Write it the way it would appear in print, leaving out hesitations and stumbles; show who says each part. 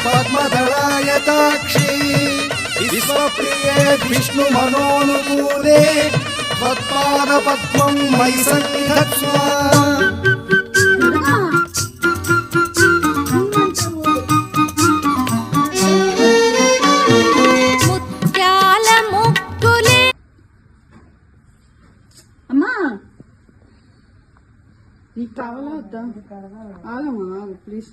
Speaker 1: పద్మదళాయతాక్షి విశ్వప్రియే విష్ణు మనోనుకూలే త్వత్పాద పద్మం మయి సంధత్స్వ.
Speaker 2: అమ్మా నీకు కావాలా వద్దా? ఆగమ్మా ప్లీజ్.